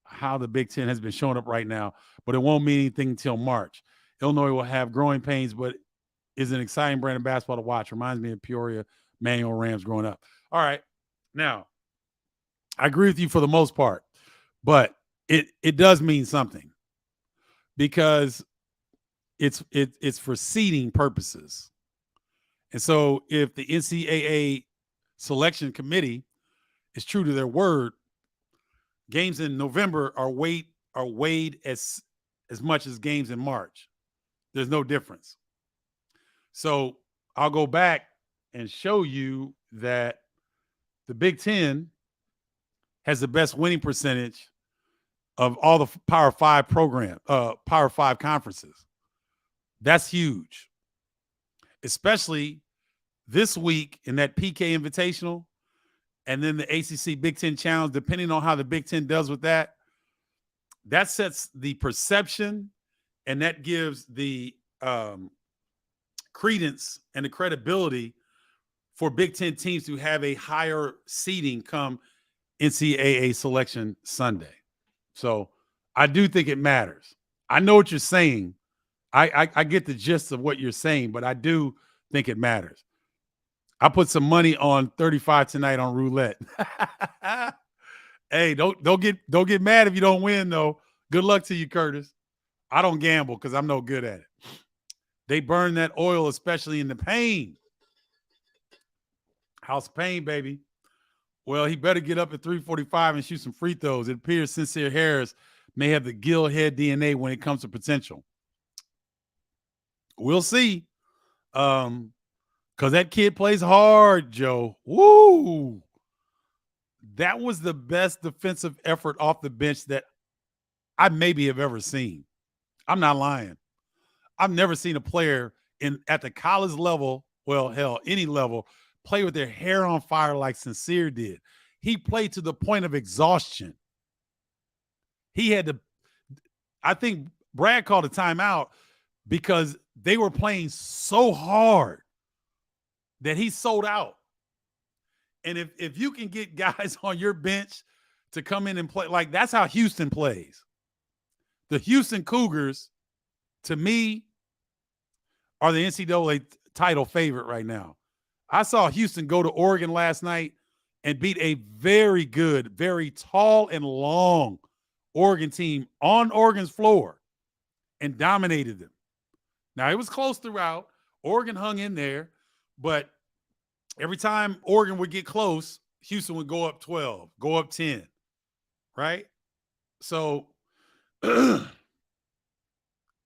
how the Big Ten has been showing up right now, but it won't mean anything until March. Illinois will have growing pains, but is an exciting brand of basketball to watch. Reminds me of Peoria Manual Rams growing up. All right. Now, I agree with you for the most part, but it does mean something because it's for seeding purposes. And so if the NCAA selection committee is true to their word, games in November are weighed as much as games in March. There's no difference. So I'll go back and show you that the Big Ten has the best winning percentage of all the Power Five conferences. That's huge, especially this week in that PK Invitational and then the ACC Big Ten Challenge. Depending on how the Big Ten does with that, that sets the perception and that gives the credence and the credibility for Big Ten teams to have a higher seeding come NCAA selection Sunday. So I do think it matters. I know what you're saying. I get the gist of what you're saying, but I do think it matters. I put some money on 35 tonight on roulette. Hey, don't get mad if you don't win though. Good luck to you, Curtis. I don't gamble because I'm no good at it. They burn that oil, especially in the pain. House of Pain, baby. Well, he better get up at 3:45 and shoot some free throws. It appears Sincere Harris may have the gill head DNA when it comes to potential. We'll see. Because that kid plays hard, Joe. Woo! That was the best defensive effort off the bench that I maybe have ever seen. I'm not lying. I've never seen a player at the college level, well, hell, any level, play with their hair on fire like Sincere did. He played to the point of exhaustion. He had to, I think Brad called a timeout because they were playing so hard that he sold out. And if you can get guys on your bench to come in and play, like that's how Houston plays. The Houston Cougars, to me, are the NCAA title favorite right now. I saw Houston go to Oregon last night and beat a very good, very tall and long Oregon team on Oregon's floor and dominated them. Now, it was close throughout. Oregon hung in there, but every time Oregon would get close, Houston would go up 12, go up 10, right? So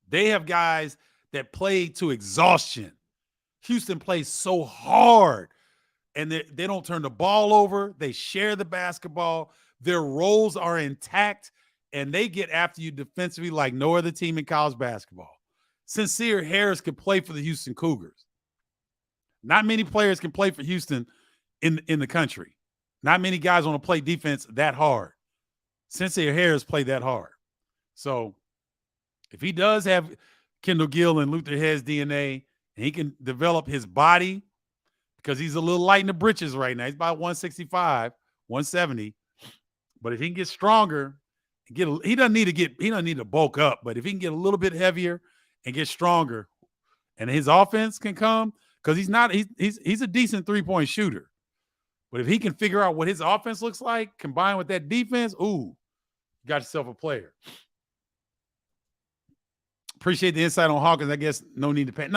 they have guys that play to exhaustion. Houston plays so hard, and they don't turn the ball over. They share the basketball. Their roles are intact, and they get after you defensively like no other team in college basketball. Sincere Harris could play for the Houston Cougars. Not many players can play for Houston in the country. Not many guys want to play defense that hard. Sincere Harris played that hard. So if he does have Kendall Gill and Luther Head's DNA, and he can develop his body because he's a little light in the britches right now. He's about 165, 170. But if he can get stronger, he doesn't need to bulk up. But if he can get a little bit heavier and get stronger, and his offense can come, because he's a decent 3-point shooter. But if he can figure out what his offense looks like, combined with that defense, you got yourself a player. Appreciate the insight on Hawkins. I guess no need to panic.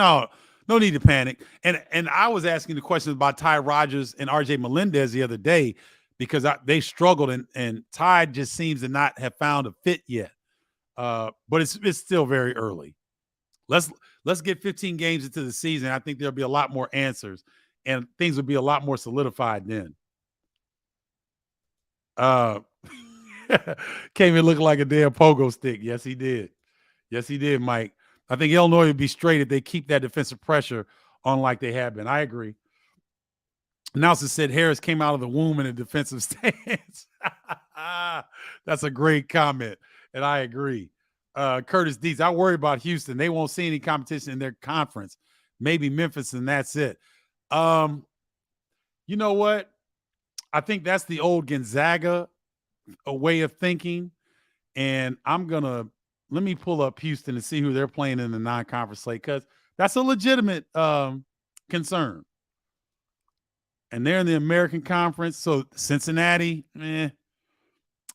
No need to panic. And I was asking the questions about Ty Rodgers and RJ Melendez the other day because they struggled and Ty just seems to not have found a fit yet. But it's still very early. Let's get 15 games into the season. I think there'll be a lot more answers and things will be a lot more solidified then. Came in looking like a damn pogo stick. Yes, he did. Yes, he did, Mike. I think Illinois would be straight if they keep that defensive pressure on like they have been. I agree. Announcer said Harris came out of the womb in a defensive stance. That's a great comment, and I agree. Curtis Dees, I worry about Houston. They won't see any competition in their conference. Maybe Memphis, and that's it. You know what? I think that's the old Gonzaga way of thinking, and let me pull up Houston and see who they're playing in the non-conference slate because that's a legitimate concern. and they're in the American Conference. So Cincinnati,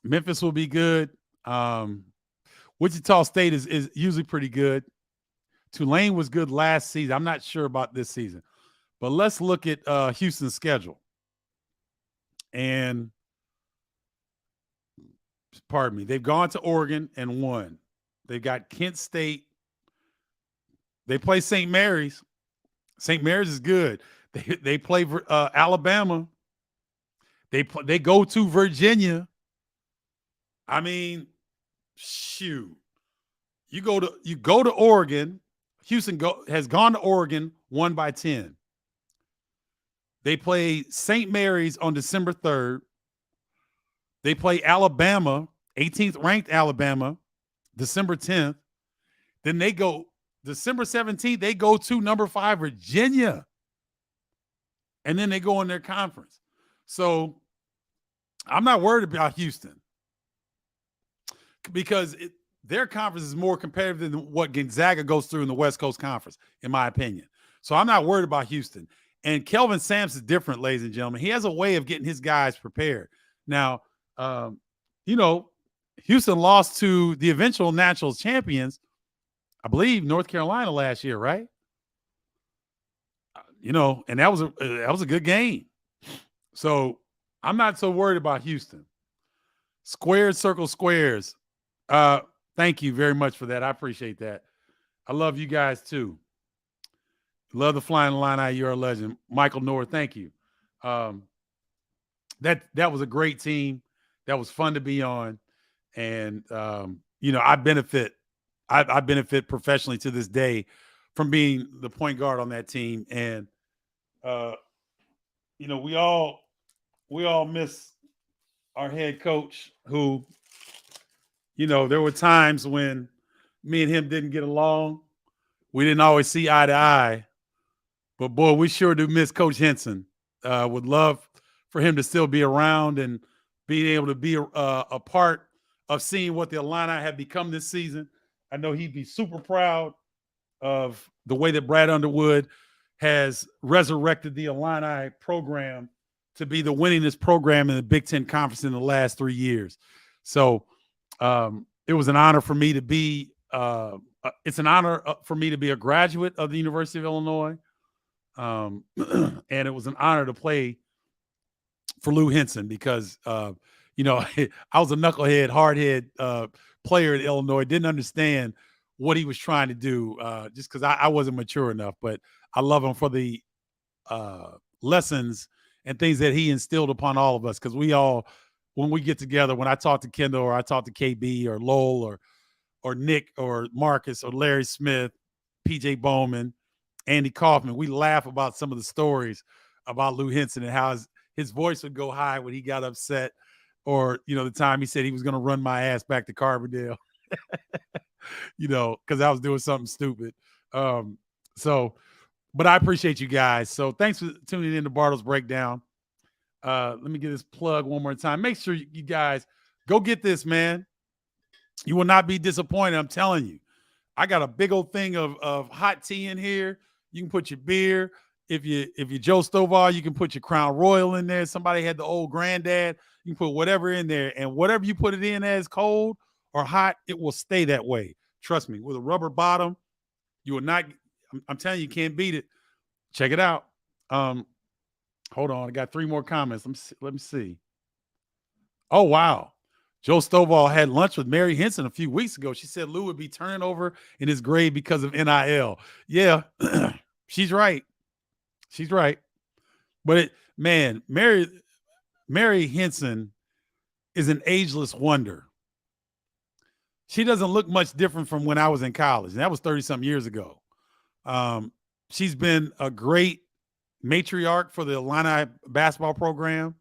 Memphis will be good. Wichita State is usually pretty good. Tulane was good last season. I'm not sure about this season, but let's look at Houston's schedule. And pardon me, they've gone to Oregon and won. They've got Kent State. They play St. Mary's. St. Mary's is good. They play Alabama. They go to Virginia. I mean, shoot. You go to Oregon. Houston has gone to Oregon, won by 10. They play St. Mary's on December 3rd. They play Alabama, 18th ranked Alabama, December 10th. Then they go December 17th, they go to number 5 Virginia. And then they go in their conference. So I'm not worried about Houston because their conference is more competitive than what Gonzaga goes through in the West Coast Conference, in my opinion. So I'm not worried about Houston. And Kelvin Sampson is different, ladies and gentlemen. He has a way of getting his guys prepared. Now, Houston lost to the eventual national champions, I believe, North Carolina last year, right? And that was a good game. So I'm not so worried about Houston. Squares, circle, squares. Thank you very much for that. I appreciate that. I love you guys too. Love the Flying Illini. You're a legend. Michael North, thank you. That was a great team. That was fun to be on. And, I benefit professionally to this day from being the point guard on that team. And, we all miss our head coach who, there were times when me and him didn't get along. We didn't always see eye to eye. But, boy, we sure do miss Coach Henson. Would love for him to still be around and being able to be a part of seeing what the Illini have become this season. I know he'd be super proud of the way that Brad Underwood has resurrected the Illini program to be the winningest program in the Big Ten Conference in the last 3 years. So it was an honor for me to be it's an honor for me to be a graduate of the University of Illinois. And it was an honor to play for Lou Henson because, I was a knucklehead, hardhead player at Illinois, didn't understand what he was trying to do just because I wasn't mature enough. But I love him for the lessons and things that he instilled upon all of us because we all, when we get together, when I talk to Kendall or I talk to KB or Lowell or Nick or Marcus or Larry Smith, PJ Bowman, Andy Kaufman, we laugh about some of the stories about Lou Henson and how his voice would go high when he got upset, or, the time he said he was going to run my ass back to Carbondale, because I was doing something stupid. But I appreciate you guys. So thanks for tuning in to Bardo's Breakdown. Let me get this plug one more time. Make sure you guys go get this, man. You will not be disappointed. I'm telling you. I got a big old thing of hot tea in here. You can put your beer. If you're Joe Stovall, you can put your Crown Royal in there. Somebody had the old granddad. You can put whatever in there. And whatever you put it in as cold or hot, it will stay that way. Trust me. With a rubber bottom, you will not – I'm telling you, you can't beat it. Check it out. Hold on. I got 3 more comments. Let me see. Oh, wow. Joe Stovall had lunch with Mary Henson a few weeks ago. She said Lou would be turning over in his grave because of NIL. Yeah, she's right. She's right. But Mary Henson is an ageless wonder. She doesn't look much different from when I was in college. And that was 30-something years ago. She's been a great matriarch for the Illini basketball program.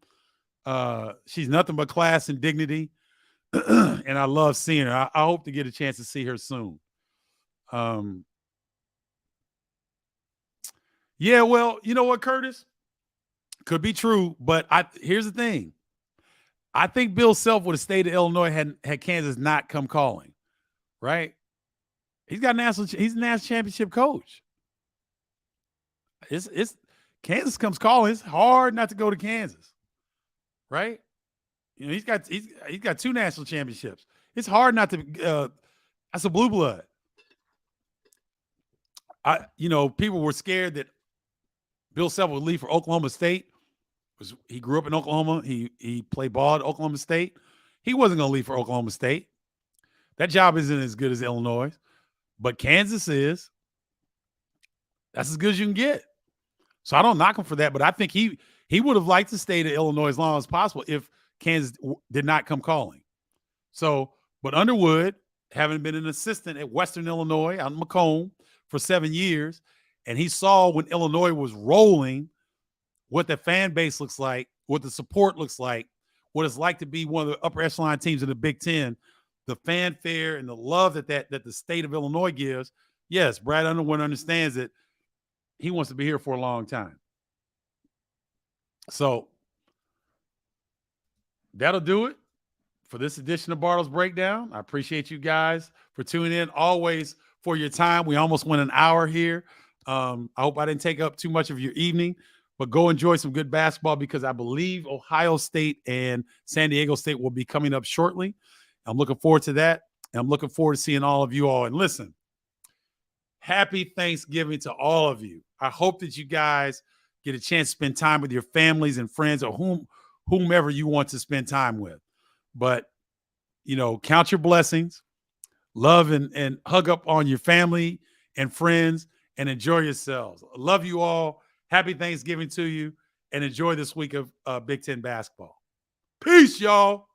She's nothing but class and dignity. And I love seeing her. I hope to get a chance to see her soon. Yeah, well, you know what, Curtis? Could be true, but here's the thing. I think Bill Self would have stayed at Illinois had Kansas not come calling, right? He's a national championship coach. Kansas comes calling. It's hard not to go to Kansas, right? You know, he's got 2 national championships. It's hard not to. That's a blue blood. People were scared that Bill Self would leave for Oklahoma State. He grew up in Oklahoma. He played ball at Oklahoma State. He wasn't going to leave for Oklahoma State. That job isn't as good as Illinois, but Kansas is. That's as good as you can get. So I don't knock him for that, but I think he would have liked to stay to Illinois as long as possible if Kansas did not come calling. So, but Underwood, having been an assistant at Western Illinois out in Macomb for 7 years, and he saw when Illinois was rolling what the fan base looks like, what the support looks like, what it's like to be one of the upper echelon teams in the Big Ten, the fanfare and the love that the state of Illinois gives. Yes, Brad Underwood understands that he wants to be here for a long time. So that'll do it for this edition of Bardo's Breakdown. I appreciate you guys for tuning in, always for your time. We almost went an hour here. I hope I didn't take up too much of your evening, but go enjoy some good basketball because I believe Ohio State and San Diego State will be coming up shortly. I'm looking forward to that. And I'm looking forward to seeing all of you all. And listen, happy Thanksgiving to all of you. I hope that you guys get a chance to spend time with your families and friends or whomever you want to spend time with. But, count your blessings, love and hug up on your family and friends and enjoy yourselves. Love you all. Happy Thanksgiving to you and enjoy this week of Big Ten basketball. Peace, y'all.